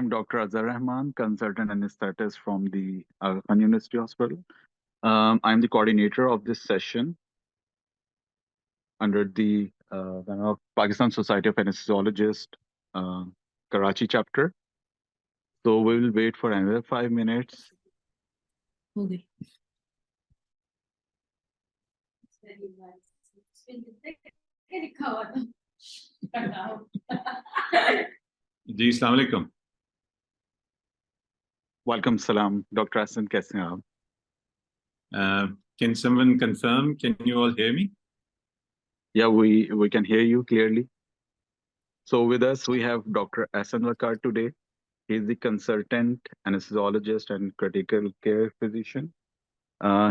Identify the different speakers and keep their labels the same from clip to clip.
Speaker 1: I'm Dr. Azhar Rahman, consultant anesthetist from the Ahsun University Hospital. I'm the coordinator of this session under the banner of Pakistan Society of Anesthesiologists, uh, Karachi chapter. So we will wait for another 5 minutes.
Speaker 2: Okay.
Speaker 3: जी अस्सलाम वालेकुम.
Speaker 1: Welcome, salam. Dr. Ahsun, कैसे हैं आप?
Speaker 3: Can someone confirm? Can you all hear me?
Speaker 1: Yeah, we can hear you clearly. So with us, we have Dr. Ahsun Waqar today. He's the consultant anesthesiologist and critical care physician.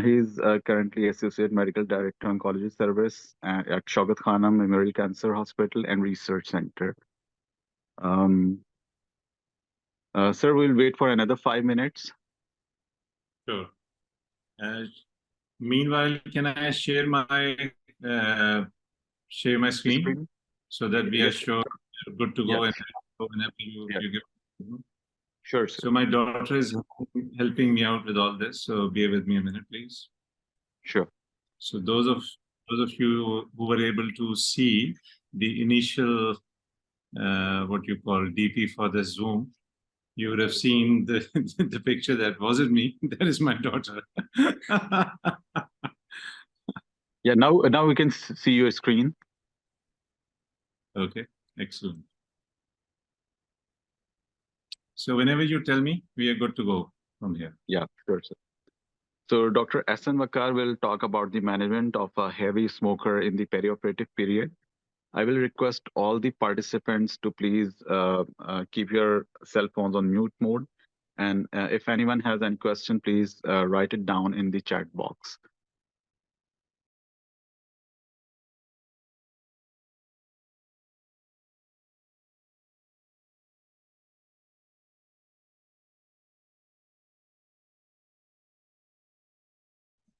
Speaker 1: He's currently Associate Medical Director, Oncology Service at Shaukat Khanum Memorial Cancer Hospital and Research Center. Sir, we'll wait for another 5 minutes.
Speaker 3: Sure. Meanwhile, can I share my screen so that we are sure we're good to go,
Speaker 1: Yes.
Speaker 3: and whenever you give.
Speaker 1: Sure, sir.
Speaker 3: So my daughter is helping me out with all this. So bear with me a minute, please.
Speaker 1: Sure.
Speaker 3: So those of you who were able to see the initial what you call DP for the Zoom, you would have seen the the picture. That wasn't me. That is my daughter.
Speaker 1: Yeah, now we can see your screen.
Speaker 3: Okay, excellent. So whenever you tell me, we are good to go from here.
Speaker 1: Yeah, sure, sir. So Dr. Ahsun Waqar will talk about the management of a heavy smoker in the perioperative period. I will request all the participants to please keep your cell phones on mute mode. And if anyone has any question, please write it down in the chat box.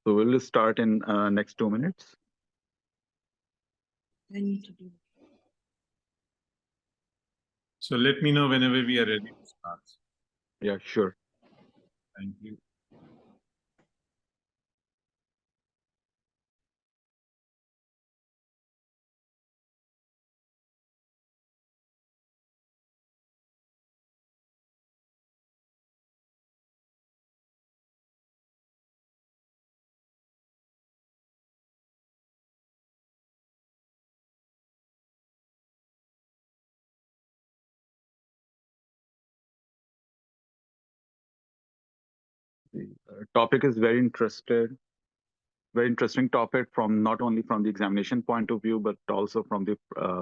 Speaker 1: So we'll start in next 2 minutes.
Speaker 2: I need to do.
Speaker 3: So let me know whenever we are ready to start.
Speaker 1: Yeah, sure.
Speaker 3: Thank you.
Speaker 1: The topic is very interesting topic from not only from the examination point of view, but also from the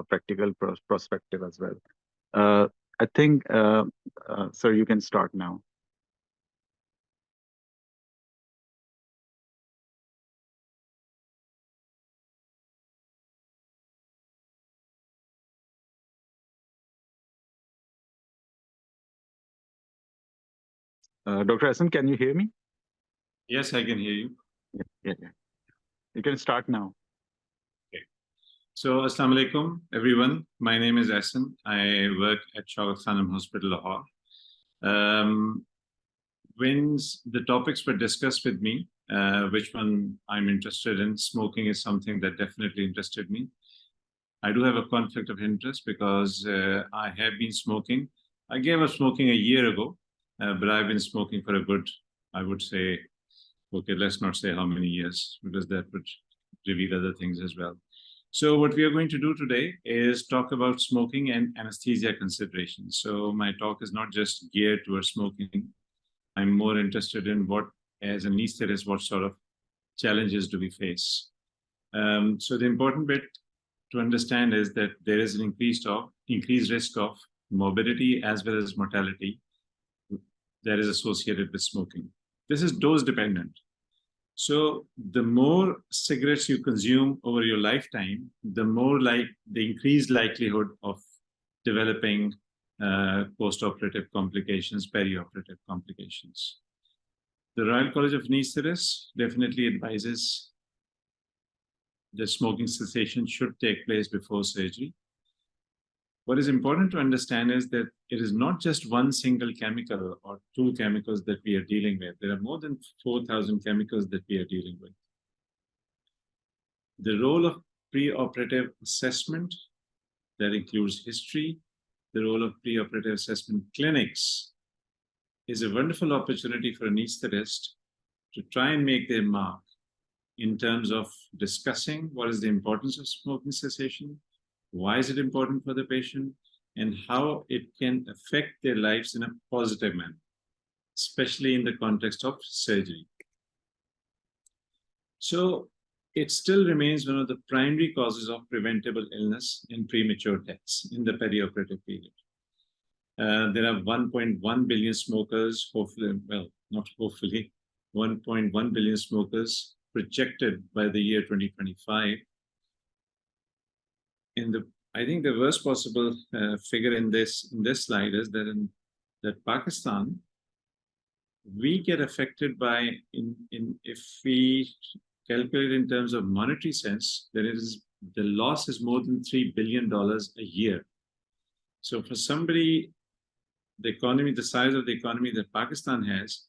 Speaker 1: practical perspective as well. I think, sir, you can start now. Dr. Ahsun, can you hear me?
Speaker 3: Yes, I can hear you.
Speaker 1: Yeah. You can start now.
Speaker 3: Okay. So, Assalamu alaikum, everyone. My name is Ahsun. I work at Shaukat Khanum Hospital, Lahore. When the topics were discussed with me, which one I'm interested in, smoking is something that definitely interested me. I do have a conflict of interest because I have been smoking. I gave up smoking a year ago, but I've been smoking for a good, I would say, okay, let's not say how many years, because that would reveal other things as well. So what we are going to do today is talk about smoking and anesthesia considerations. So my talk is not just geared towards smoking. I'm more interested in what, as an anesthetist, what sort of challenges do we face? So the important bit to understand is that there is an increased risk of morbidity as well as mortality that is associated with smoking. This is dose dependent. So the more cigarettes you consume over your lifetime, the more the increased likelihood of developing post-operative complications, peri-operative complications. The Royal College of Anesthetists definitely advises that smoking cessation should take place before surgery. What is important to understand is that it is not just one single chemical or two chemicals that we are dealing with. There are more than 4,000 chemicals that we are dealing with. The role of pre-operative assessment, that includes history, the role of pre-operative assessment clinics, is a wonderful opportunity for anesthetist to try and make their mark in terms of discussing what is the importance of smoking cessation, why is it important for the patient, and how it can affect their lives in a positive manner, especially in the context of surgery. So it still remains one of the primary causes of preventable illness and premature deaths in the perioperative period. There are 1.1 billion smokers, hopefully, well, not hopefully, 1.1 billion smokers projected by the year 2025. I think the worst possible figure in this slide is that that Pakistan, we get affected by, if we calculate in terms of monetary sense, the loss is more than $3 billion a year. So for somebody, the economy, the size of the economy that Pakistan has,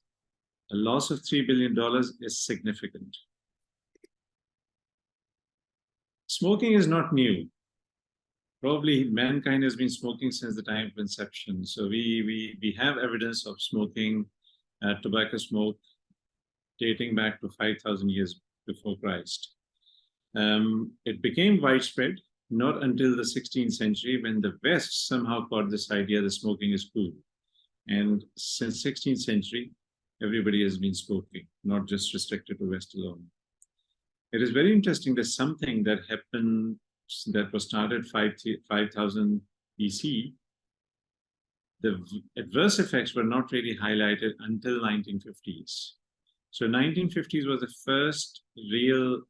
Speaker 3: a loss of $3 billion is significant. Smoking is not new. Probably mankind has been smoking since the time of conception. So we have evidence of smoking, tobacco smoke, dating back to 5,000 years before Christ. It became widespread not until the 16th century, when the West somehow caught this idea that smoking is cool. And since 16th century, everybody has been smoking, not just restricted to West alone. It is very interesting that something that happened, that was started 5,000 BC, the adverse effects were not really highlighted until 1950s. So 1950s was the first real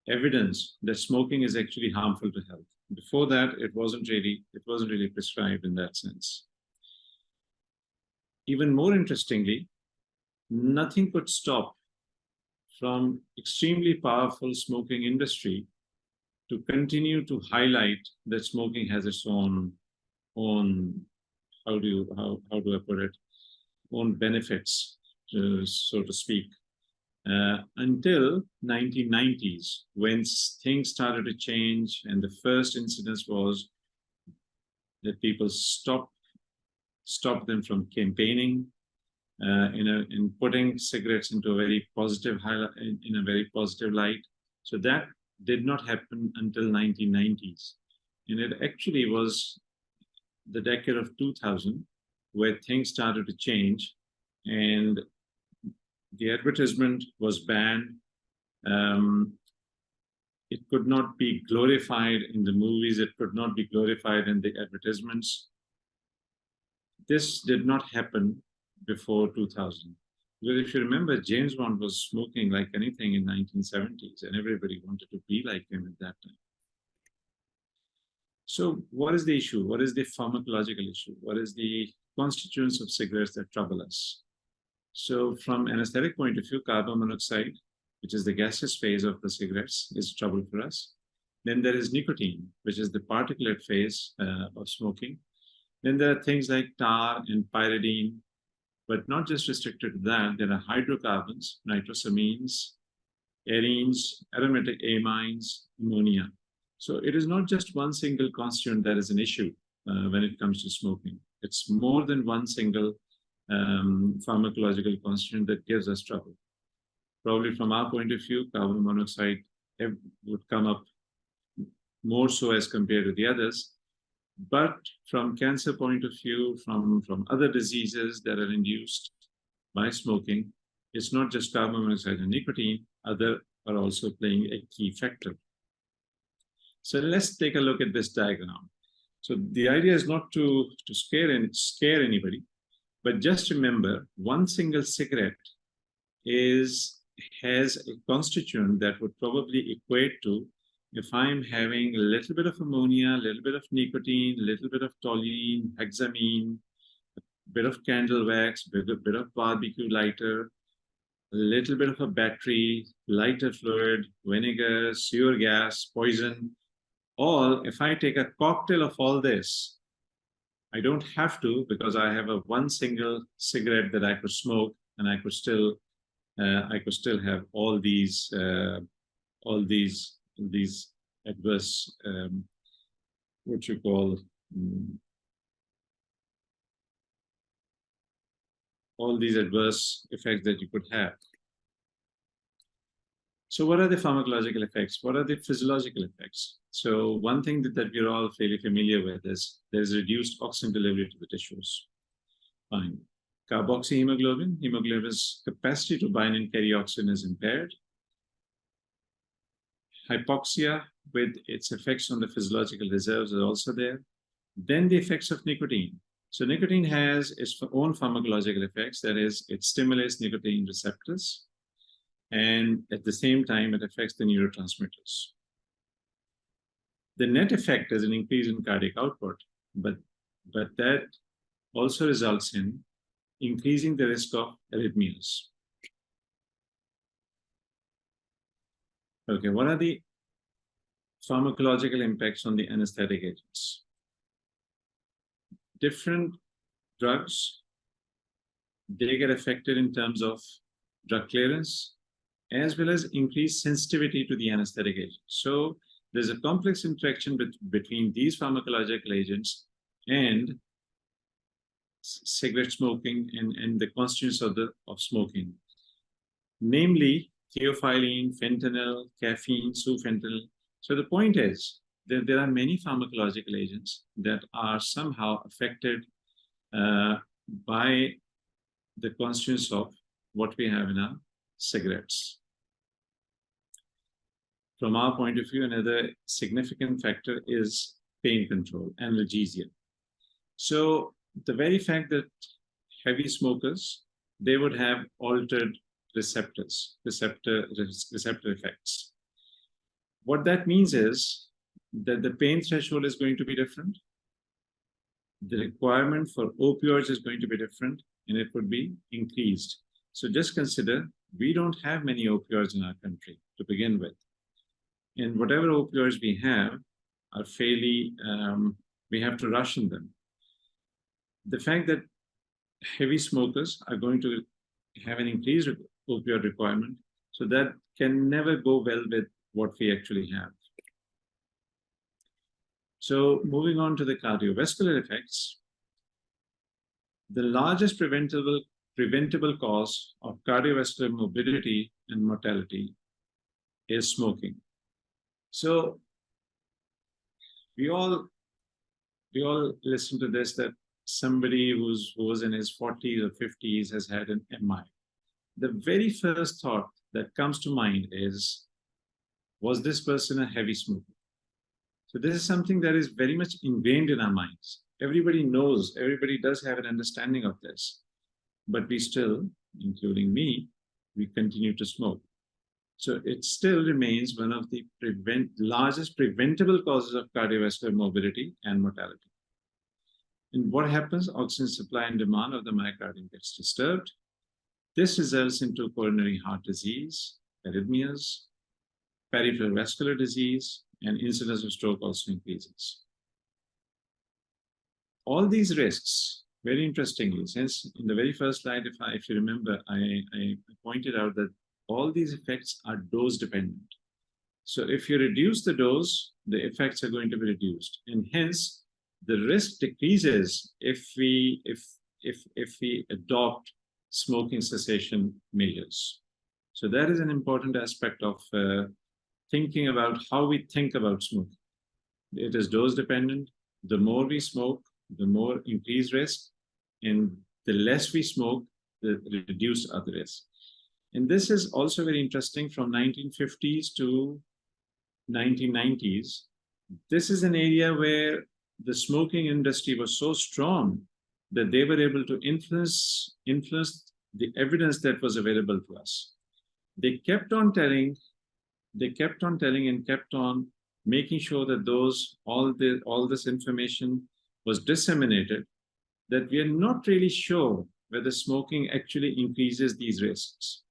Speaker 3: evidence that smoking is actually harmful to health. Before that, it wasn't really prescribed in that sense. Even more interestingly, nothing could stop from extremely powerful smoking industry to continue to highlight that smoking has its own how do I put it, own benefits, so to speak, until 1990s, when things started to change, and the first incidence was that people stopped them from campaigning in putting cigarettes into a very positive in a very positive light. So that did not happen until 1990s, and it actually was the decade of 2000 where things started to change, and the advertisement was banned. It could not be glorified in the movies. It could not be glorified in the advertisements. This did not happen before 2000. Because if you remember, James Bond was smoking like anything in 1970s, and everybody wanted to be like him at that time. So what is the issue? What is the pharmacological issue? What is the constituents of cigarettes that trouble us? So from an aesthetic point of view, carbon monoxide, which is the gaseous phase of the cigarettes, is trouble for us. Then there is nicotine, which is the particulate phase of smoking. Then there are things like tar and pyridine, but not just restricted to that. There are hydrocarbons, nitrosamines, arenes, aromatic amines, ammonia. So it is not just one single constituent that is an issue when it comes to smoking. It's more than one single pharmacological constituent that gives us trouble. Probably from our point of view, carbon monoxide would come up more so as compared to the others. But from cancer point of view, from other diseases that are induced by smoking, it's not just carbon monoxide and nicotine, other are also playing a key factor. So let's take a look at this diagram. So the idea is not to scare anybody, but just remember, one single cigarette has a constituent that would probably equate to, if I'm having a little bit of ammonia, a little bit of nicotine, a little bit of toluene, hexamine, a bit of candle wax, a bit of barbecue lighter, a little bit of a battery, lighter fluid, vinegar, sewer gas, poison. Or if I take a cocktail of all this, I don't have to, because I have a one single cigarette that I could smoke, and I could still have all these adverse what you call all these adverse effects that you could have. So what are the pharmacological effects? What are the physiological effects? So one thing that we're all fairly familiar with is there's reduced oxygen delivery to the tissues. Fine. Carboxyhemoglobin, hemoglobin's capacity to bind and carry oxygen is impaired. Hypoxia with its effects on the physiological reserves are also there. Then the effects of nicotine. So nicotine has its own pharmacological effects, that is, it stimulates nicotine receptors, and at the same time, it affects the neurotransmitters. The net effect is an increase in cardiac output, but that also results in increasing the risk of arrhythmias. Okay, what are the pharmacological impacts on the anesthetic agents? Different drugs, they get affected in terms of drug clearance, as well as increased sensitivity to the anesthetic agent. So there's a complex interaction between these pharmacological agents and cigarette smoking and the constituents of smoking, namely theophylline, fentanyl, caffeine, sufentanil. So the point is that there are many pharmacological agents that are somehow affected by the constituents of what we have in our cigarettes. From our point of view, another significant factor is pain control, analgesia. So the very fact that heavy smokers, they would have altered receptor effects. What that means is that the pain threshold is going to be different. The requirement for opioids is going to be different, and it would be increased. So just consider, we don't have many opioids in our country to begin with. And whatever opioids we have are fairly, we have to ration them. The fact that heavy smokers are going to have an increased opioid requirement, so that can never go well with what we actually have. So moving on to the cardiovascular effects, the largest preventable cause of cardiovascular morbidity and mortality is smoking. So we all listen to this, that somebody who was in his 40s or 50s has had an MI. The very first thought that comes to mind is, was this person a heavy smoker? So this is something that is very much ingrained in our minds. Everybody knows, everybody does have an understanding of this, but we still, including me, we continue to smoke. So it still remains one of the largest preventable causes of cardiovascular morbidity and mortality. And what happens? Oxygen supply and demand of the myocardium gets disturbed. This results into coronary heart disease, arrhythmias, peripheral vascular disease, and incidence of stroke also increases. All these risks, very interestingly, since in the very first slide, if you remember, I pointed out that all these effects are dose dependent. So if you reduce the dose, the effects are going to be reduced, and hence the risk decreases if we adopt smoking cessation measures. So that is an important aspect of thinking about how we think about smoking. It is dose dependent. The more we smoke, the more increased risk, and the less we smoke, the reduced other risk. And this is also very interesting. From 1950s to 1990s, this is an area where the smoking industry was so strong that they were able to influence the evidence that was available to us. They kept on telling and kept on making sure that all this information was disseminated, that we are not really sure whether smoking actually increases these risks.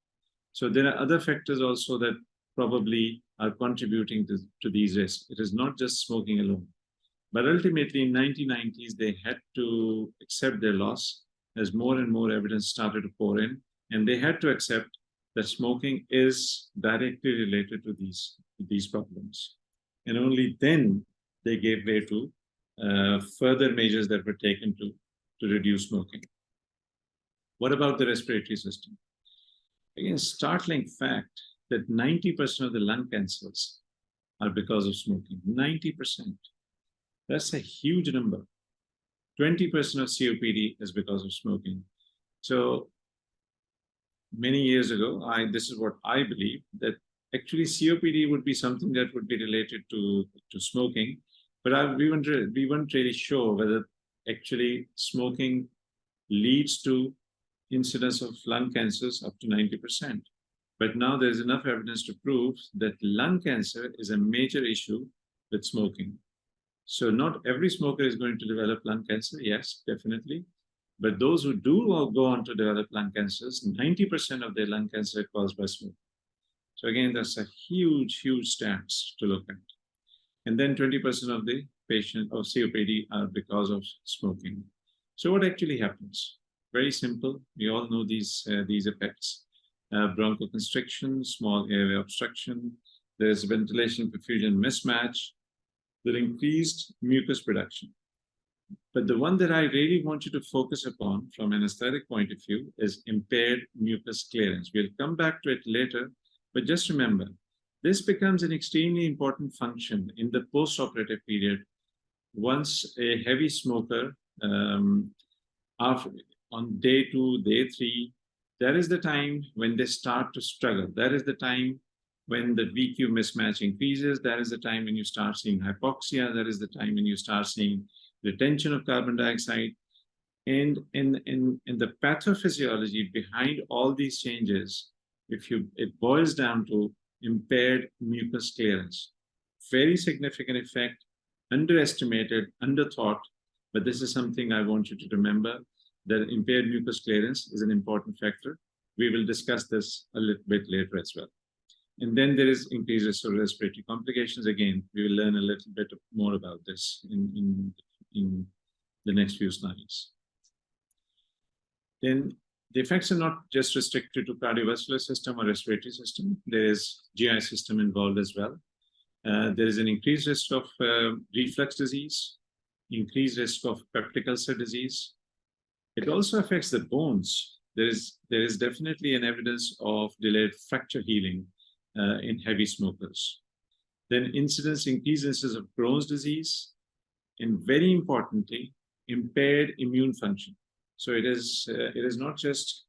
Speaker 3: So there are other factors also that probably are contributing to these risks. It is not just smoking alone. But ultimately, in 1990s, they had to accept their loss as more and more evidence started to pour in, and they had to accept that smoking is directly related to these problems. And only then they gave way to further measures that were taken to reduce smoking. What about the respiratory system? Again, startling fact that 90% of the lung cancers are because of smoking. 90%. That's a huge number. 20% of COPD is because of smoking. So many years ago, this is what I believe, that actually COPD would be something that would be related to smoking, but we weren't really sure whether actually smoking leads to incidence of lung cancers up to 90%. But now there's enough evidence to prove that lung cancer is a major issue with smoking. So not every smoker is going to develop lung cancer, yes, definitely. But those who do go on to develop lung cancers, 90% of their lung cancer are caused by smoking. So again, that's a huge, huge stats to look at. And then 20% of the patient of COPD are because of smoking. So what actually happens? Very simple. We all know these effects. Bronchoconstriction, small airway obstruction. There's ventilation perfusion mismatch. There increased mucus production. But the one that I really want you to focus upon from an aesthetic point of view is impaired mucus clearance. We'll come back to it later, but just remember, this becomes an extremely important function in the post-operative period. Once a heavy smoker, on day 2, day 3, that is the time when they start to struggle. That is the time when the VQ mismatch increases. That is the time when you start seeing hypoxia. That is the time when you start seeing retention of carbon dioxide. And in the pathophysiology behind all these changes, it boils down to impaired mucus clearance. Very significant effect, underestimated, underthought, but this is something I want you to remember, that impaired mucus clearance is an important factor. We will discuss this a little bit later as well. And then there is increased risk of respiratory complications. Again, we will learn a little bit more about this in the next few slides. Then the effects are not just restricted to cardiovascular system or respiratory system. There is GI system involved as well. There is an increased risk of reflux disease, increased risk of peptic ulcer disease. It also affects the bones. There is definitely an evidence of delayed fracture healing in heavy smokers. Then increased instances of Crohn's disease, and very importantly, impaired immune function. So it is not just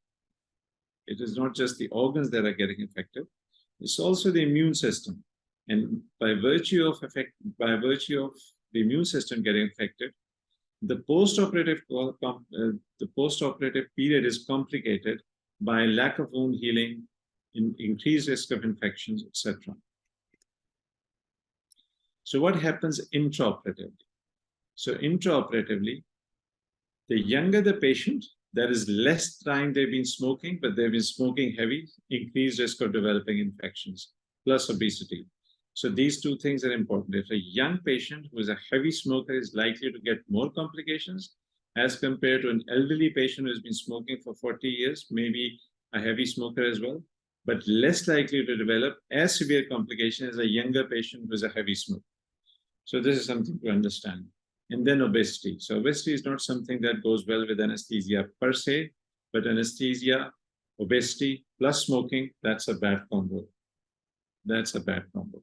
Speaker 3: the organs that are getting affected, it's also the immune system. And by virtue of the immune system getting affected, the post-operative period is complicated by lack of wound healing, increased risk of infections, etc. So what happens intraoperatively? So intraoperatively, the younger the patient, there is less time they've been smoking, but they've been smoking heavy, increased risk of developing infections, plus obesity. So these two things are important. If a young patient who is a heavy smoker is likely to get more complications as compared to an elderly patient who has been smoking for 40 years, maybe a heavy smoker as well, but less likely to develop as severe complications as a younger patient who is a heavy smoker. So this is something to understand. And then obesity. So obesity is not something that goes well with anesthesia per se, but anesthesia, obesity, plus smoking, that's a bad combo. That's a bad combo.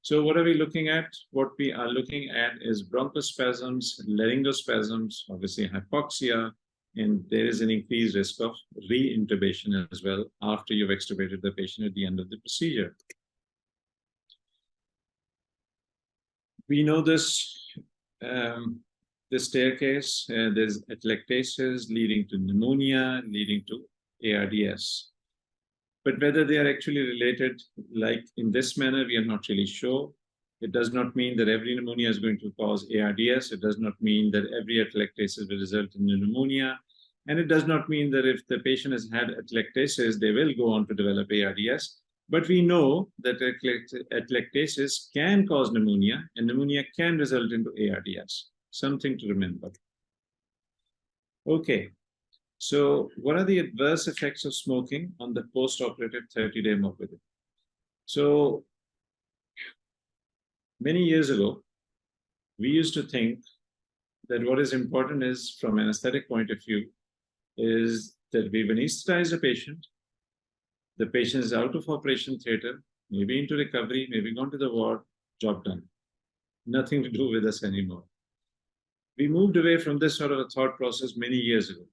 Speaker 3: So what are we looking at? What we are looking at is bronchospasms, laryngospasms, obviously hypoxia, and there is an increased risk of re-intubation as well after you've extubated the patient at the end of the procedure. We know this the staircase, there's atelectasis leading to pneumonia, leading to ARDS. But whether they are actually related, like in this manner, we are not really sure. It does not mean that every pneumonia is going to cause ARDS. It does not mean that every atelectasis will result in pneumonia. And it does not mean that if the patient has had atelectasis, they will go on to develop ARDS. But we know that atelectasis can cause pneumonia, and pneumonia can result into ARDS. Something to remember. Okay, so what are the adverse effects of smoking on the post-operative 30-day morbidity? So many years ago, we used to think that what is important is, from an aesthetic point of view, is that we've anesthetized a patient, the patient is out of operation theater, maybe into recovery, maybe gone to the ward, job done. Nothing to do with us anymore. We moved away from this sort of a thought process many years ago.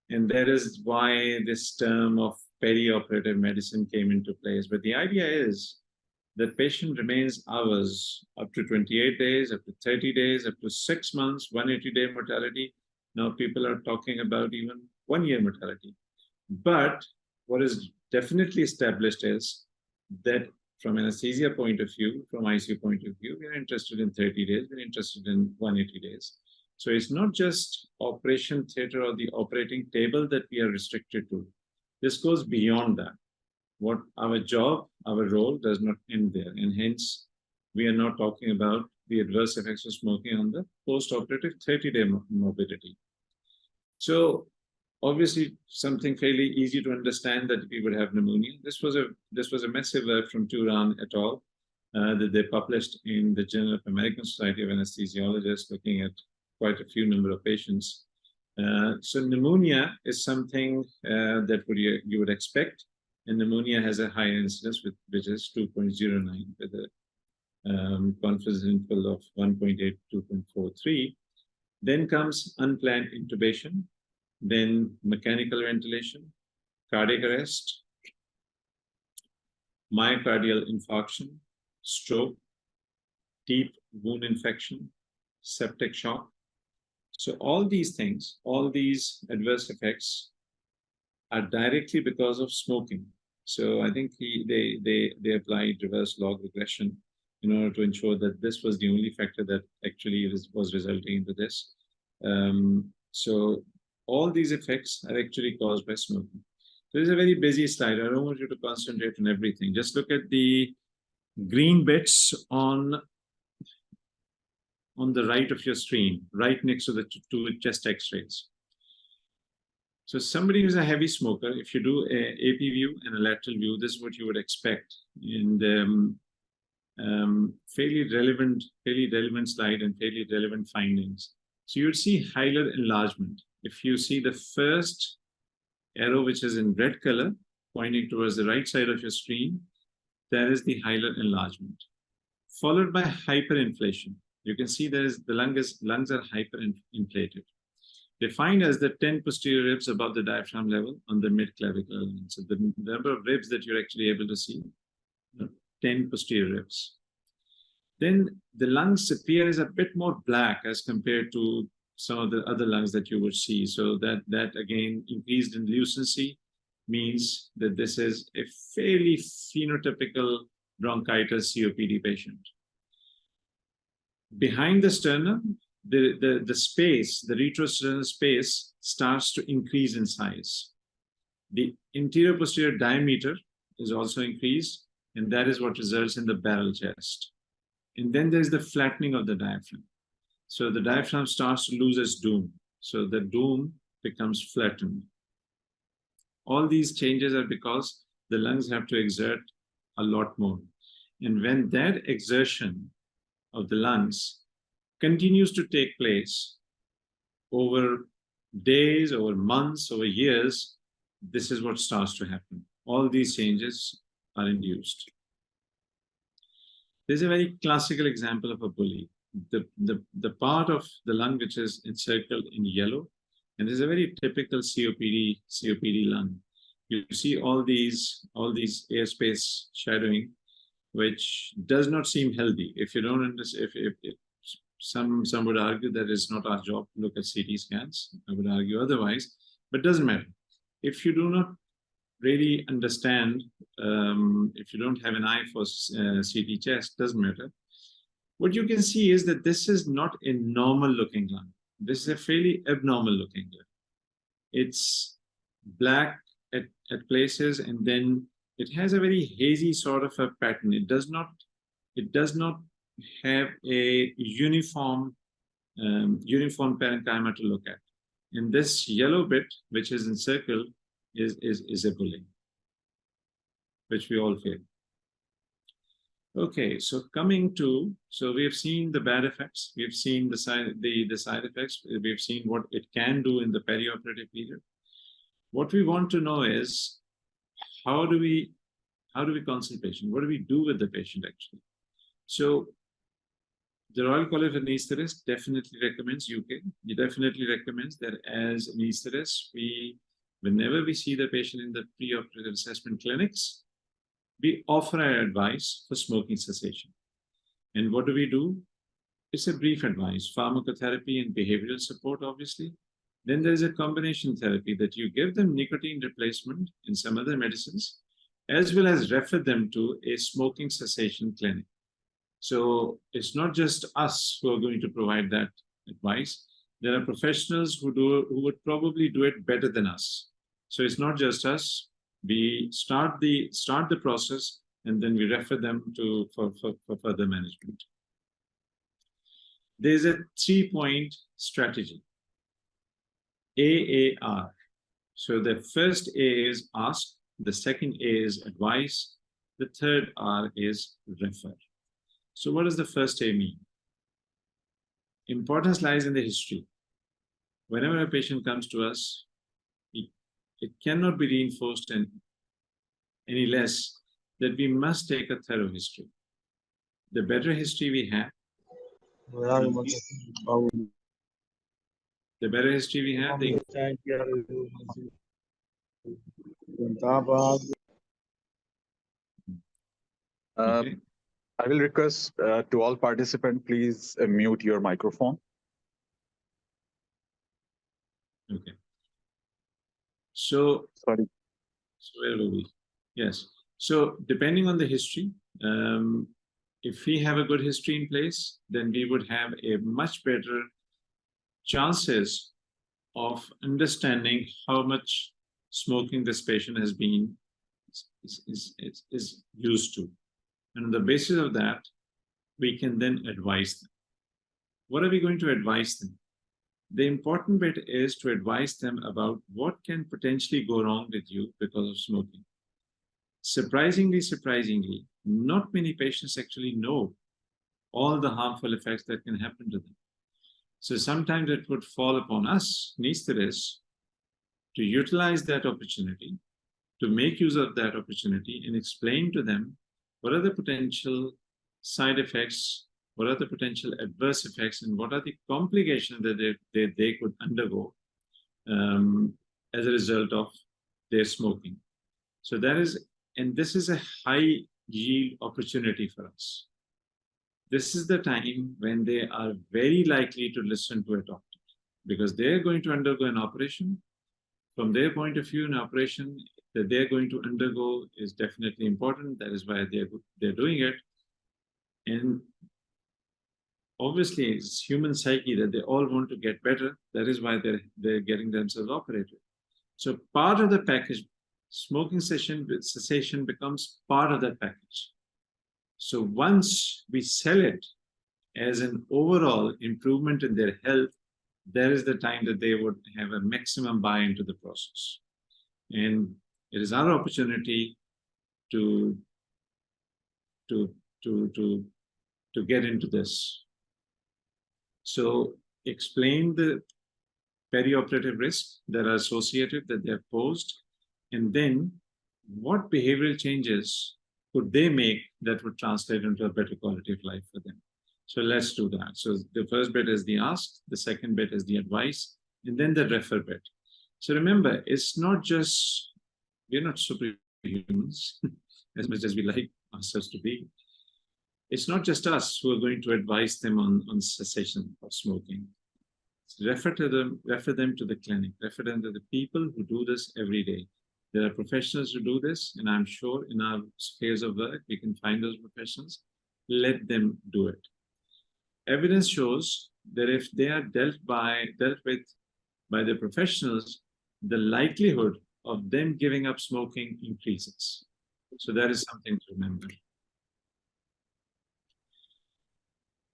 Speaker 3: And that is why this term of peri-operative medicine came into place. But the idea is that patient remains ours up to 28 days, up to 30 days, up to 6 months, 180-day mortality. Now people are talking about even 1-year mortality. But what is definitely established is that from anesthesia point of view, from ICU point of view, we're interested in 30 days, we're interested in 180 days. So it's not just operation theater or the operating table that we are restricted to. This goes beyond that. What our job, our role does not end there. And hence, we are not talking about the adverse effects of smoking on the post-operative 30-day morbidity. So obviously, something fairly easy to understand, that we would have pneumonia. This was a massive work from Turan et al. That they published in the Journal of American Society of Anesthesiologists, looking at quite a few number of patients. So pneumonia is something that you would expect, and pneumonia has a higher incidence, which is 2.09, with a confidence interval of 1.8 to 2.43. Then comes unplanned intubation, then mechanical ventilation, cardiac arrest, myocardial infarction, stroke, deep wound infection, septic shock. So all these things, all these adverse effects are directly because of smoking. So I think they applied reverse log regression in order to ensure that this was the only factor that actually was resulting into this. So all these effects are actually caused by smoking. So this is a very busy slide. I don't want you to concentrate on everything. Just look at the green bits on the right of your screen, right next to the two chest x-rays. So somebody who's a heavy smoker, if you do a AP view and a lateral view, this is what you would expect. And fairly relevant slide and fairly relevant findings. So you would see hilar enlargement. If you see the first arrow, which is in red color, pointing towards the right side of your screen, that is the hilar enlargement, followed by hyperinflation. You can see the lungs are hyperinflated, defined as the 10 posterior ribs above the diaphragm level on the mid-clavicular line. So the number of ribs that you're actually able to see, 10 posterior ribs. Then the lungs appear as a bit more black as compared to some of the other lungs that you would see. So that again, increased in lucency means that this is a fairly phenotypical bronchitis COPD patient. Behind the sternum, the space, the retrosternal space, starts to increase in size. The anterior posterior diameter is also increased, and that is what results in the barrel chest. And then there's the flattening of the diaphragm. So the diaphragm starts to lose its dome. So the dome becomes flattened. All these changes are because the lungs have to exert a lot more. And when that exertion of the lungs continues to take place over days, over months, over years, this is what starts to happen. All these changes are induced. There's a very classical example of a bully. The part of the lung which is encircled in yellow, and there's a very typical COPD lung. You see all these airspace shadowing, which does not seem healthy. If you don't understand, if some would argue that it's not our job to look at CT scans. I would argue otherwise, but it doesn't matter. If you do not really understand, if you don't have an eye for CT chest, doesn't matter. What you can see is that this is not a normal looking lung. This is a fairly abnormal looking lung. It's black at places, and then it has a very hazy sort of a pattern. It does not have a uniform parenchyma to look at. And this yellow bit, which is in circle, is a bullying, which we all feel. Okay, so we have seen the bad effects, we've seen the side effects, we've seen what it can do in the perioperative period. What we want to know is how do we counsel patient? What do we do with the patient actually? So the Royal College of Anesthetists definitely recommends, UK, he definitely recommends that as anesthetists, whenever we see the patient in the pre-operative assessment clinics, we offer our advice for smoking cessation. And what do? It's a brief advice, pharmacotherapy and behavioral support, obviously. Then there's a combination therapy that you give them nicotine replacement and some other medicines, as well as refer them to a smoking cessation clinic. So it's not just us who are going to provide that advice. There are professionals who would probably do it better than us. So it's not just us. We start the process and then we refer them for further management. There's a 3-point strategy. AAR. So the first A is ask, the second A is advise, the third R is refer. So what does the first A mean? Importance lies in the history. Whenever a patient comes to us, it cannot be reinforced any less that we must take a thorough history. The better history we have, okay.
Speaker 1: I will request to all participants, please mute your microphone.
Speaker 3: Okay. So,
Speaker 1: sorry.
Speaker 3: So where were we? Yes. So depending on the history, if we have a good history in place, then we would have a much better chances of understanding how much smoking this patient has been is used to. And on the basis of that, we can then advise them. What are we going to advise them? The important bit is to advise them about what can potentially go wrong with you because of smoking. Surprisingly, not many patients actually know all the harmful effects that can happen to them. So sometimes it would fall upon us, anesthetists, to utilize that opportunity, to make use of that opportunity and explain to them what are the potential side effects, what are the potential adverse effects, and what are the complications that they could undergo as a result of their smoking. So this is a high yield opportunity for us. This is the time when they are very likely to listen to a doctor because they're going to undergo an operation. From their point of view, an operation that they're going to undergo is definitely important. That is why they're doing it. And obviously, it's human psyche that they all want to get better. That is why they're getting themselves operated. So part of the package, smoking cessation becomes part of that package. So once we sell it as an overall improvement in their health, there is the time that they would have a maximum buy into the process. And it is our opportunity to get into this. So explain the perioperative risks that are associated, that they're posed, and then what behavioral changes could they make that would translate into a better quality of life for them. So let's do that. So the first bit is the ask, the second bit is the advice, and then the refer bit. So remember, it's not just, we're not superhumans as much as we like ourselves to be. It's not just us who are going to advise them on cessation of smoking. Refer them to the clinic, refer them to the people who do this every day. There are professionals who do this, and I'm sure in our spheres of work, we can find those professionals. Let them do it. Evidence shows that if they are dealt with by the professionals, the likelihood of them giving up smoking increases. So that is something to remember.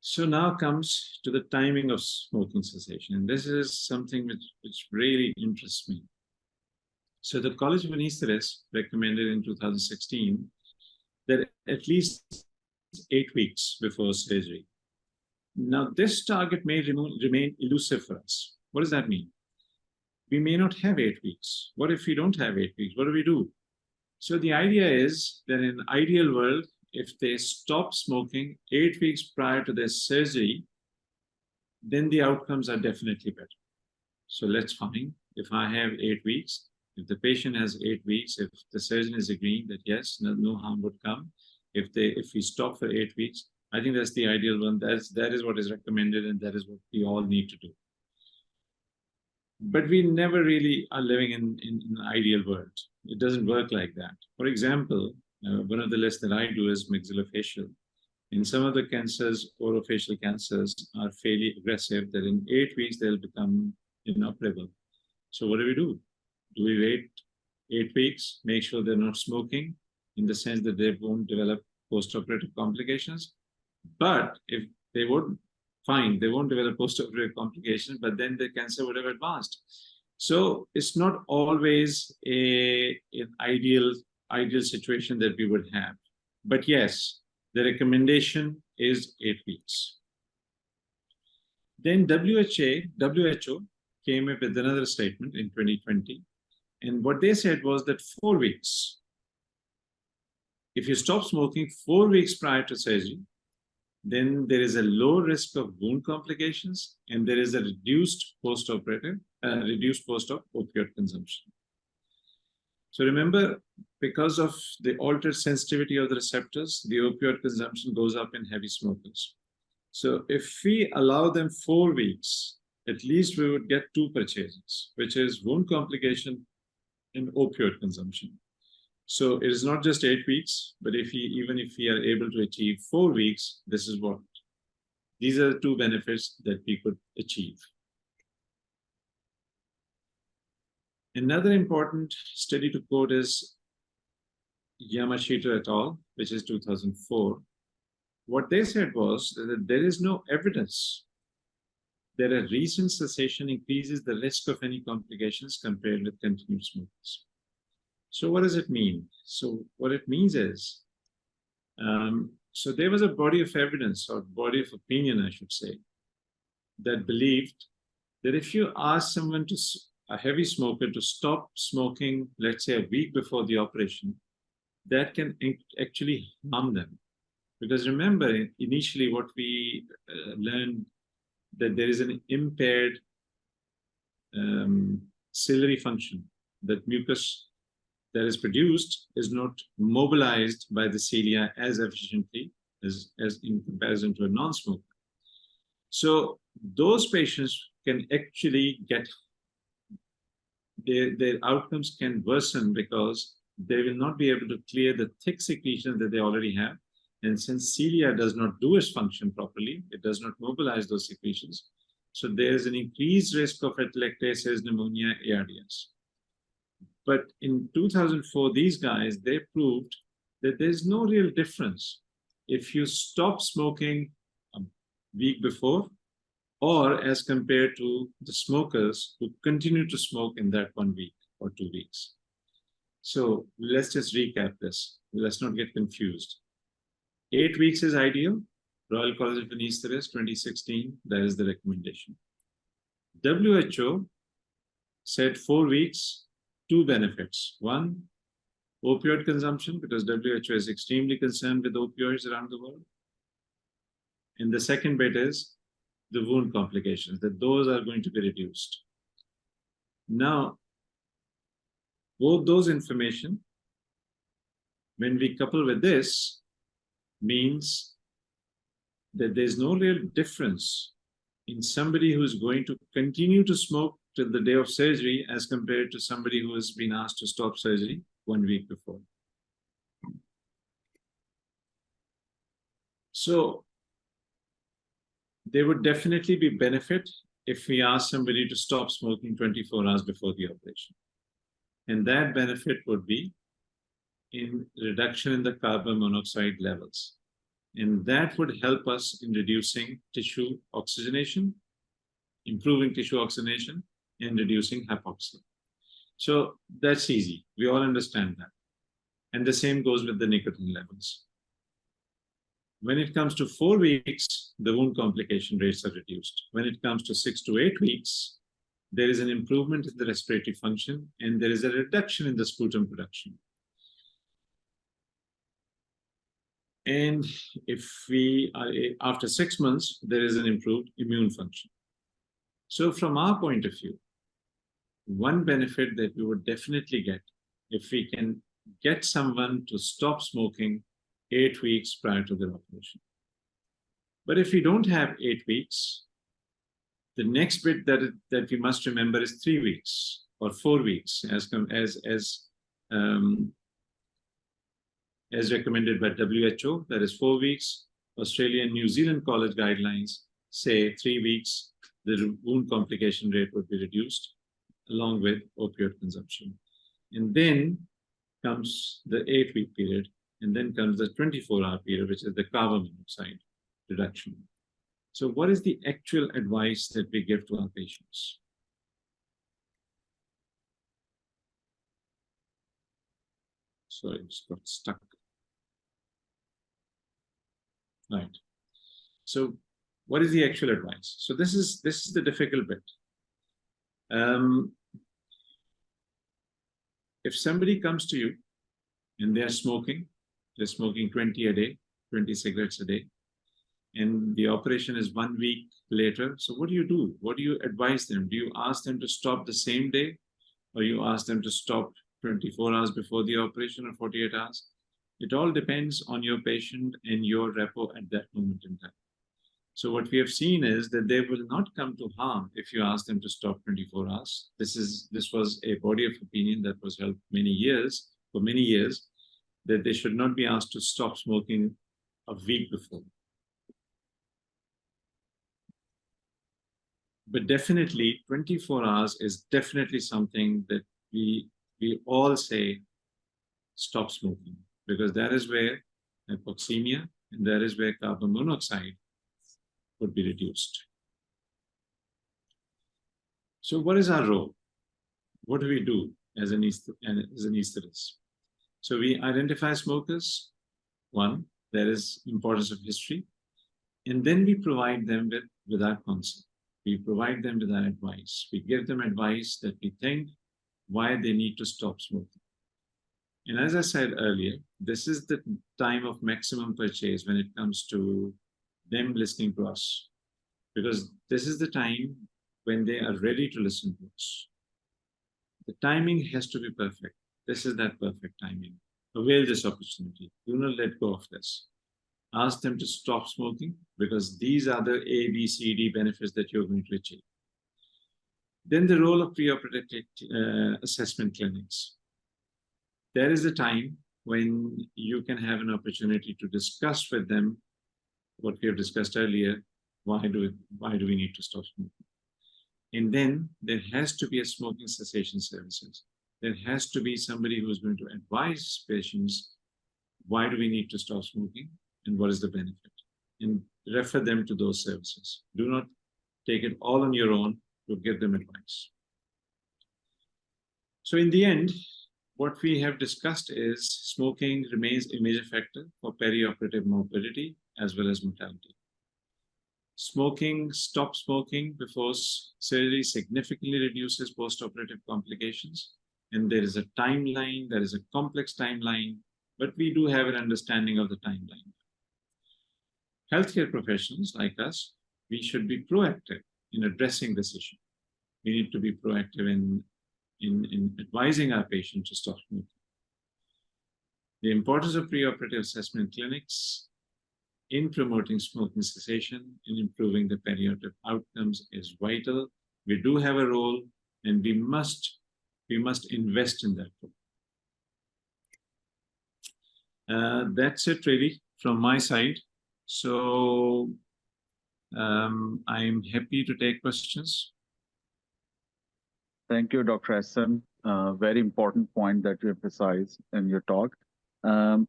Speaker 3: So now comes to the timing of smoking cessation. And this is something which really interests me. So the College of Anesthetists recommended in 2016 that at least 8 weeks before surgery. Now, this target may remain elusive for us. What does that mean? We may not have 8 weeks. What if we don't have 8 weeks? What do we do? So the idea is that in an ideal world, if they stop smoking 8 weeks prior to their surgery, then the outcomes are definitely better. So let's find if I have 8 weeks, if the patient has 8 weeks, if the surgeon is agreeing that yes, no harm would come, if we stop for 8 weeks, I think that's the ideal one. That is what is recommended, and that is what we all need to do. But we never really are living in an ideal world. It doesn't work like that. For example, one of the lists that I do is maxillofacial. In some of the cancers, orofacial cancers are fairly aggressive, that in 8 weeks they'll become inoperable. So what do? Do we wait 8 weeks, make sure they're not smoking, in the sense that they won't develop post-operative complications? But if they would, fine, they won't develop post-operative complications, but then the cancer would have advanced. So it's not always an ideal situation that we would have. But yes, the recommendation is 8 weeks. Then WHO came up with another statement in 2020. And what they said was that 4 weeks. If you stop smoking 4 weeks prior to surgery, then there is a low risk of wound complications, and there is a reduced post-op opioid consumption. So remember, because of the altered sensitivity of the receptors, the opioid consumption goes up in heavy smokers. So if we allow them 4 weeks, at least we would get 2 purchases, which is wound complication and opioid consumption. So it is not just 8 weeks, but even if we are able to achieve 4 weeks, these are the 2 benefits that we could achieve. Another important study to quote is Yamashita et al., which is 2004. What they said was that there is no evidence that a recent cessation increases the risk of any complications compared with continued smokers. So what does it mean? So what it means is, so there was a body of evidence, or body of opinion, I should say, that believed that if you ask someone a heavy smoker to stop smoking, let's say a week before the operation, that can actually harm them. Because remember, initially what we learned, that there is an impaired ciliary function, that mucus that is produced is not mobilized by the cilia as efficiently as in comparison to a non-smoker. So those patients can actually get, their outcomes can worsen because they will not be able to clear the thick secretions that they already have. And since cilia does not do its function properly, it does not mobilize those secretions. So there's an increased risk of atelectasis, pneumonia, ARDS. But in 2004, these guys, they proved that there's no real difference if you stop smoking a week before, or as compared to the smokers who continue to smoke in that 1 week or 2 weeks. So let's just recap this. Let's not get confused. 8 weeks is ideal. Royal College of Anesthetists, 2016, that is the recommendation. WHO said 4 weeks, 2 benefits. 1, opioid consumption, because WHO is extremely concerned with opioids around the world. And the second bit is the wound complications, that those are going to be reduced. Now, both those information, when we couple with this, means that there's no real difference in somebody who's going to continue to smoke till the day of surgery as compared to somebody who has been asked to stop surgery 1 week before. So there would definitely be benefit if we ask somebody to stop smoking 24 hours before the operation. And that benefit would be in reduction in the carbon monoxide levels. And that would help us in reducing tissue oxygenation, improving tissue oxygenation, and reducing hypoxia. So that's easy. We all understand that. And the same goes with the nicotine levels. When it comes to 4 weeks, the wound complication rates are reduced. When it comes to 6 to 8 weeks, there is an improvement in the respiratory function and there is a reduction in the sputum production. And if we are, after 6 months, there is an improved immune function. So from our point of view, one benefit that we would definitely get if we can get someone to stop smoking 8 weeks prior to their operation. But if we don't have 8 weeks, the next bit that we must remember is 3 weeks or 4 weeks, as recommended by WHO, that is 4 weeks. Australia and New Zealand college guidelines say 3 weeks, the wound complication rate would be reduced along with opioid consumption. And then comes the 8-week period, and then comes the 24-hour period, which is the carbon monoxide reduction. So what is the actual advice that we give to our patients? Sorry, I just got stuck. Right. So what is the actual advice? So this is the difficult bit. If somebody comes to you and they're smoking 20 a day, 20 cigarettes a day, and the operation is 1 week later, so what do you do? What do you advise them? Do you ask them to stop the same day, or you ask them to stop 24 hours before the operation or 48 hours? It all depends on your patient and your repo at that moment in time. So what we have seen is that they will not come to harm if you ask them to stop 24 hours. This was a body of opinion that was held for many years, that they should not be asked to stop smoking a week before. But definitely 24 hours is definitely something that we all say stop smoking, because that is where hypoxemia and that is where carbon monoxide would be reduced. So what is our role? What do we do as an anesthetist? So we identify smokers. One, there is importance of history. And then we provide them with our counsel. We provide them with our advice. We give them advice that we think why they need to stop smoking. And as I said earlier, this is the time of maximum purchase when it comes to them listening to us, because this is the time when they are ready to listen to us. The timing has to be perfect. This is that perfect timing. Avail this opportunity. Do not let go of this. Ask them to stop smoking, because these are the A, B, C, D benefits that you're going to achieve. Then the role of pre-operative assessment clinics. There is a time when you can have an opportunity to discuss with them what we have discussed earlier. Why do we need to stop smoking? And then there has to be a smoking cessation services. There has to be somebody who's going to advise patients, why do we need to stop smoking and what is the benefit? And refer them to those services. Do not take it all on your own to give them advice. So in the end, what we have discussed is smoking remains a major factor for perioperative morbidity as well as mortality. Stop smoking before surgery significantly reduces post-operative complications. And there is a timeline, there is a complex timeline, but we do have an understanding of the timeline. Healthcare professionals like us, we should be proactive in addressing this issue. We need to be proactive in advising our patients to stop smoking. The importance of preoperative assessment clinics in promoting smoking cessation and improving the perioperative outcomes is vital. We do have a role, and we must invest in that role. That's it really from my side. So I'm happy to take questions.
Speaker 1: Thank you, Dr. Ahsun. Very important point that you emphasized in your talk. Um,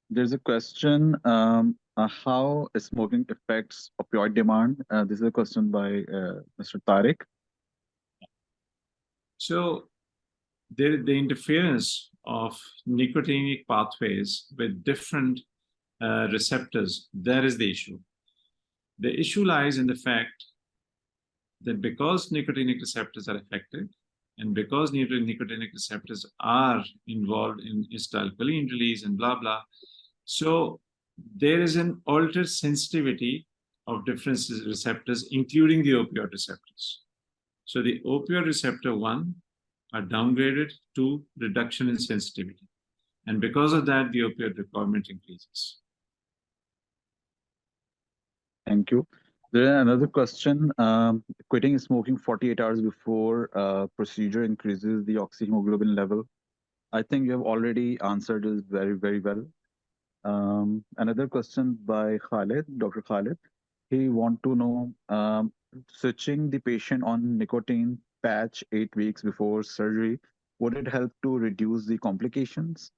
Speaker 1: there's a question, how smoking affects opioid demand? This is a question by Mr. Tariq.
Speaker 3: So the interference of nicotinic pathways with different receptors, that is the issue. The issue lies in the fact that because nicotinic receptors are affected, and because nicotinic receptors are involved in acetylcholine release and blah, blah, so there is an altered sensitivity of different receptors, including the opioid receptors. So the opioid receptor 1 are downgraded to reduction in sensitivity. And because of that, the opioid requirement increases.
Speaker 1: Thank you. Then another question, quitting smoking 48 hours before procedure increases the oxyhemoglobin level. I think you have already answered this very, very well. Another question by Khalid, Dr. Khalid. He want to know, switching the patient on nicotine patch 8 weeks before surgery, would it help to reduce the complications?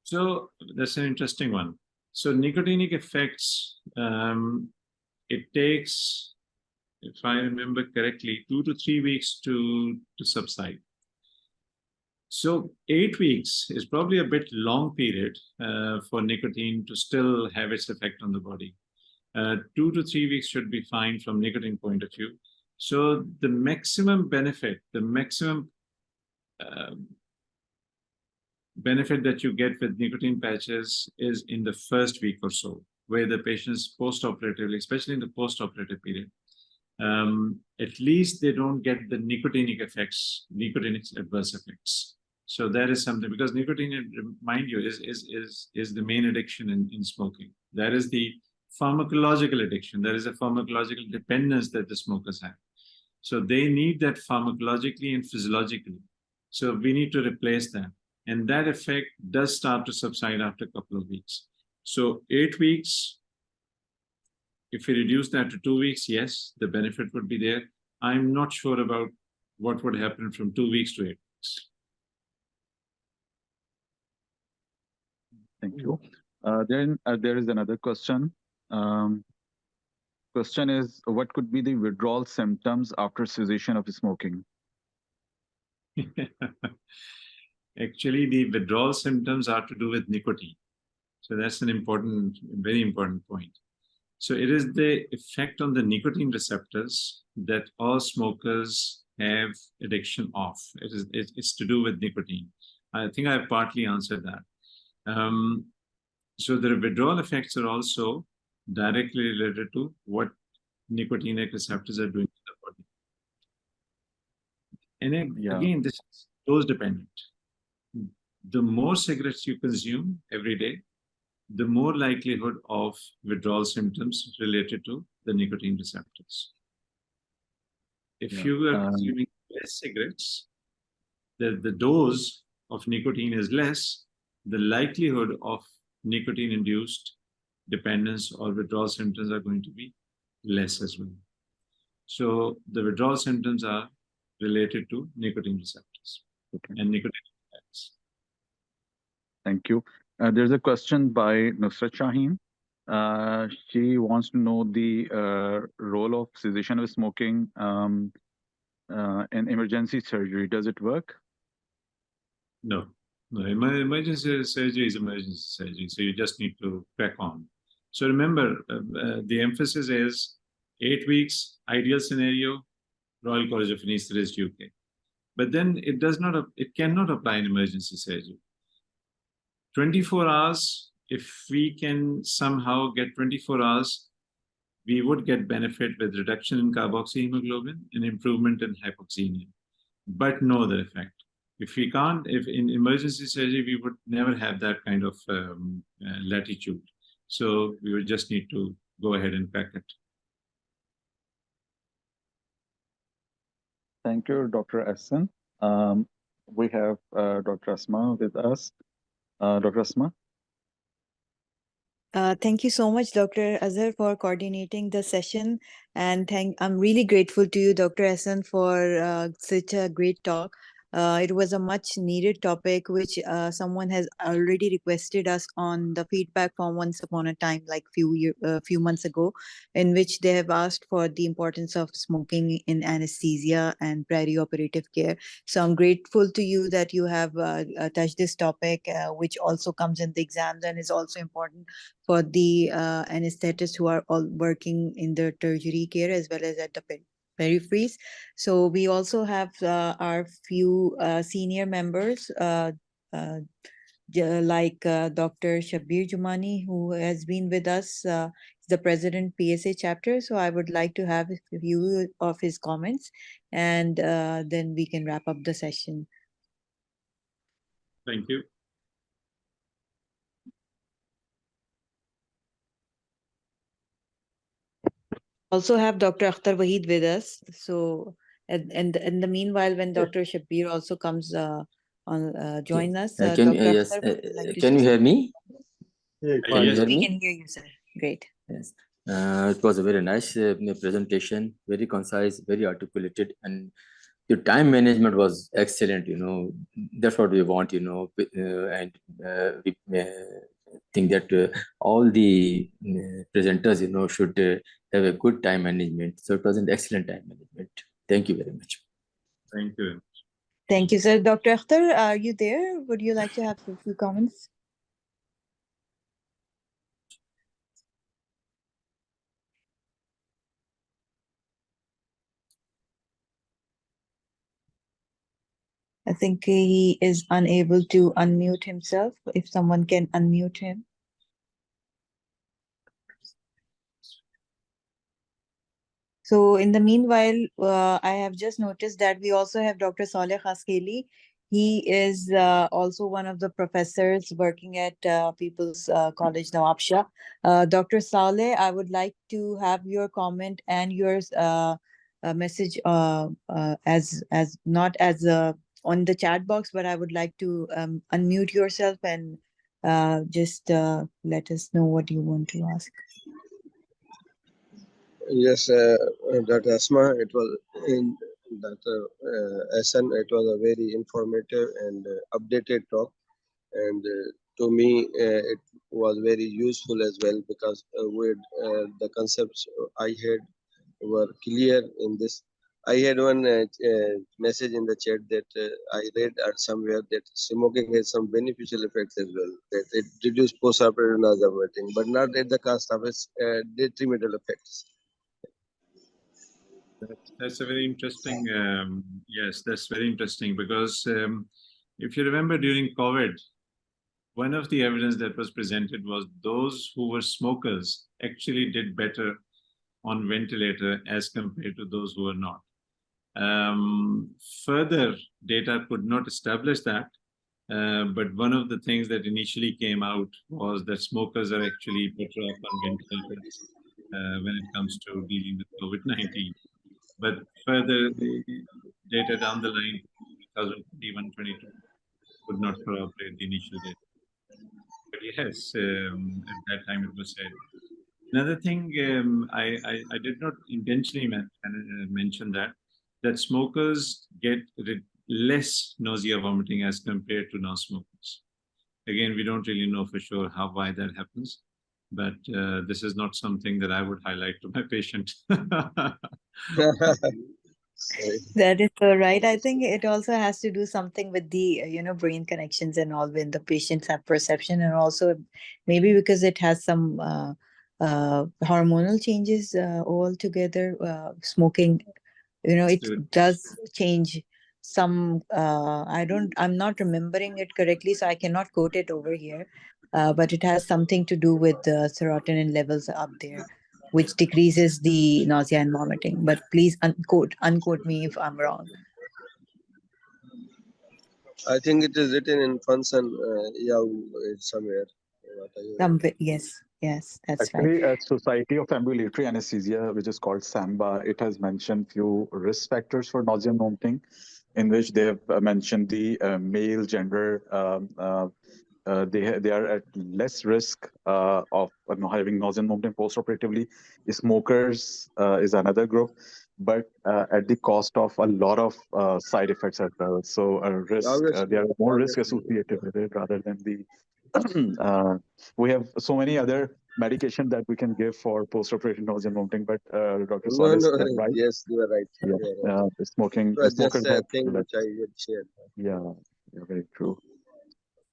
Speaker 3: So that's an interesting one. So nicotinic effects, it takes, if I remember correctly, 2 to 3 weeks to subside. So 8 weeks is probably a bit long period for nicotine to still have its effect on the body. 2 to 3 weeks should be fine from nicotine point of view. So the maximum benefit, the maximum benefit that you get with nicotine patches is in the first week or so, where the patients post-operatively, especially in the post-operative period, at least they don't get the nicotinic effects, nicotinic adverse effects. So that is something, because nicotine, remind you, is the main addiction in smoking. That is the pharmacological addiction. That is a pharmacological dependence that the smokers have. So they need that pharmacologically and physiologically. So we need to replace that. And that effect does start to subside after a couple of weeks. So 8 weeks, if we reduce that to 2 weeks, yes, the benefit would be there. I'm not sure about what would happen from 2 weeks to 8 weeks.
Speaker 1: Thank you. Then there is another question. Question is, what could be the withdrawal symptoms after cessation of smoking?
Speaker 3: Actually, the withdrawal symptoms are to do with nicotine. So that's an important, very important point. So it is the effect on the nicotine receptors that all smokers have addiction of. It's to do with nicotine. I think I have partly answered that. So the withdrawal effects are also directly related to what nicotinic receptors are doing to the body. And again, this is dose dependent. The more cigarettes you consume every day, the more likelihood of withdrawal symptoms related to the nicotine receptors. If you are consuming less cigarettes, the dose of nicotine is less, the likelihood of nicotine-induced dependence or withdrawal symptoms are going to be less as well. So the withdrawal symptoms are related to nicotine receptors and nicotine effects.
Speaker 1: Thank you. There's a question by Nusrat Shaheen. She wants to know the role of cessation of smoking in emergency surgery. Does it work?
Speaker 3: No. No, emergency surgery is emergency surgery, so you just need to crack on. So remember, the emphasis is 8 weeks, ideal scenario, Royal College of Anesthetists, UK. But then it cannot apply in emergency surgery. 24 hours, if we can somehow get 24 hours, we would get benefit with reduction in carboxyhemoglobin and improvement in hypoxemia, but no other effect. If we can't, if in emergency surgery, we would never have that kind of latitude. So we would just need to go ahead and crack it.
Speaker 1: Thank you, Dr. Ahsun. We have Dr. Asma with us. Dr. Asma?
Speaker 4: Thank you so much, Dr. Azhar, for coordinating the session. And I'm really grateful to you, Dr. Ahsun, for such a great talk. It was a much needed topic, which someone has already requested us on the feedback form once upon a time, like few months ago, in which they have asked for the importance of smoking in anesthesia and peri-operative care. So I'm grateful to you that you have touched this topic, which also comes in the exams and is also important for the anesthetists who are all working in the tertiary care as well as at the peripheries. So we also have our few senior members like Dr. Shabir Jumani, who has been with us, the president PSA chapter. So I would like to have a few of his comments, and then we can wrap up the session.
Speaker 3: Thank you.
Speaker 4: Also have Dr. Akhtar Waheed with us. So, and in the meanwhile, when Dr. Shabir also comes join us,
Speaker 5: Can
Speaker 4: Dr.
Speaker 5: yes,
Speaker 4: Akhtar, would you like to
Speaker 5: can you
Speaker 4: say
Speaker 5: hear me? Can you
Speaker 3: Yes,
Speaker 5: hear
Speaker 4: We
Speaker 5: me?
Speaker 4: can hear you, sir. Great.
Speaker 5: Yes. It was a very nice presentation, very concise, very articulated, and your time management was excellent. That's what we want. And we think that all the presenters, should have a good time management. So it was an excellent time management. Thank you very much.
Speaker 3: thank you.
Speaker 4: Thank you, sir. Dr. Akhtar, are you there? Would you like to have a few comments? I think he is unable to unmute himself. If someone can unmute him. So in the meanwhile, I have just noticed that we also have Dr. Saleh Khaskeli. He is also one of the professors working at People's College Nawabshah. Dr. Saleh, I would like to have your comment and your message as not as on the chat box, but I would like to unmute yourself and just let us know what you want to ask.
Speaker 6: Yes, Dr. Asma, it was in Dr. Ahsan, it was a very informative and updated talk. And to me, it was very useful as well because with the concepts I had were clear in this. I had one message in the chat that I read at somewhere that smoking has some beneficial effects as well, that it reduces post-operative nausea vomiting, but not at the cost of its detrimental effects.
Speaker 3: That's a very interesting. Yes, that's very interesting because if you remember during COVID, one of the evidence that was presented was those who were smokers actually did better on ventilator as compared to those who were not. Further data could not establish that, but one of the things that initially came out was that smokers are actually better off on ventilators when it comes to dealing with COVID-19. But further data down the line, 2021-22, could not corroborate the initial data. But yes, at that time it was said. Another thing, I did not intentionally mention that smokers get less nausea vomiting as compared to non-smokers. Again, we don't really know for sure why that happens, but this is not something that I would highlight to my patient.
Speaker 4: That is so right. I think it also has to do something with the brain connections and all when the patients have perception, and also maybe because it has some hormonal changes altogether. Smoking, it does change some. I'm not remembering it correctly, so I cannot quote it over here. But it has something to do with the serotonin levels up there, which decreases the nausea and vomiting. But please unquote me if I'm wrong.
Speaker 6: I think it is written in function somewhere.
Speaker 4: Yes, that's right.
Speaker 1: Actually, Society of Ambulatory Anesthesia, which is called SAMBA, it has mentioned few risk factors for nausea and vomiting, in which they have mentioned the male gender. They are at less risk of having nausea and vomiting post-operatively. Smokers is another group. but at the cost of a lot of side effects as well. So a risk, there are more risk associated with it rather than the. We have so many other medication that we can give for post-operative nausea and vomiting, but Dr.
Speaker 6: No,
Speaker 1: Solis,
Speaker 6: no,
Speaker 1: right?
Speaker 6: yes, you are right.
Speaker 1: Yeah,
Speaker 6: You are right.
Speaker 1: the smoking,
Speaker 6: It was
Speaker 1: smokers
Speaker 6: just a
Speaker 1: have
Speaker 6: thing
Speaker 1: less.
Speaker 6: which I would share.
Speaker 1: Yeah, very true.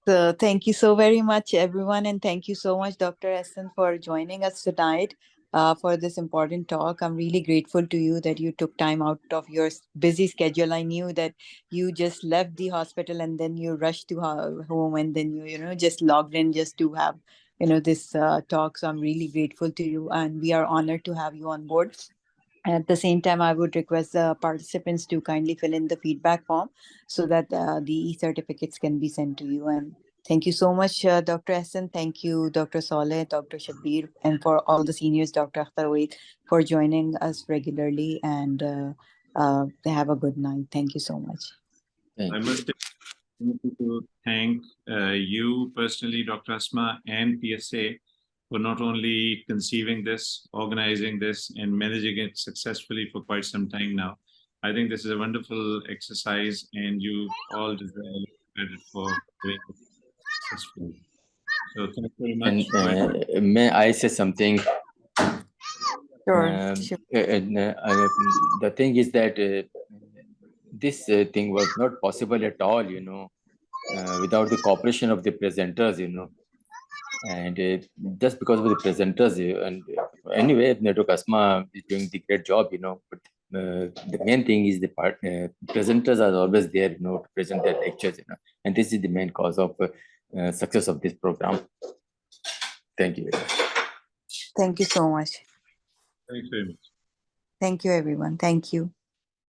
Speaker 4: So thank you so very much, everyone. And thank you so much, Dr. Ahsun, for joining us tonight for this important talk. I'm really grateful to you that you took time out of your busy schedule. I knew that you just left the hospital and then you rushed to home and then you just logged in just to have, this talk. So I'm really grateful to you. And we are honored to have you on board. At the same time, I would request the participants to kindly fill in the feedback form so that the e-certificates can be sent to you. And thank you so much, Dr. Hassan. Thank you, Dr. Saleh, Dr. Shabir, and for all the seniors, Dr. Akhtar, for joining us regularly. And have a good night. Thank you so much.
Speaker 5: Thank
Speaker 3: I
Speaker 5: you.
Speaker 3: must take the opportunity to thank you personally, Dr. Asma, and PSA for not only conceiving this, organizing this, and managing it successfully for quite some time now. I think this is a wonderful exercise, and you all deserve credit for doing it successfully. So thank you very much.
Speaker 5: And may I say something?
Speaker 4: Sure.
Speaker 5: The thing is that this thing was not possible at all, without the cooperation of the presenters, and just because of the presenters. And anyway, Network Asma is doing the great job, but the main thing is the presenters are always there, to present their lectures, and this is the main cause of success of this program. Thank you very much.
Speaker 4: Thank you so much.
Speaker 3: Thanks very much.
Speaker 4: Thank you, everyone. Thank you.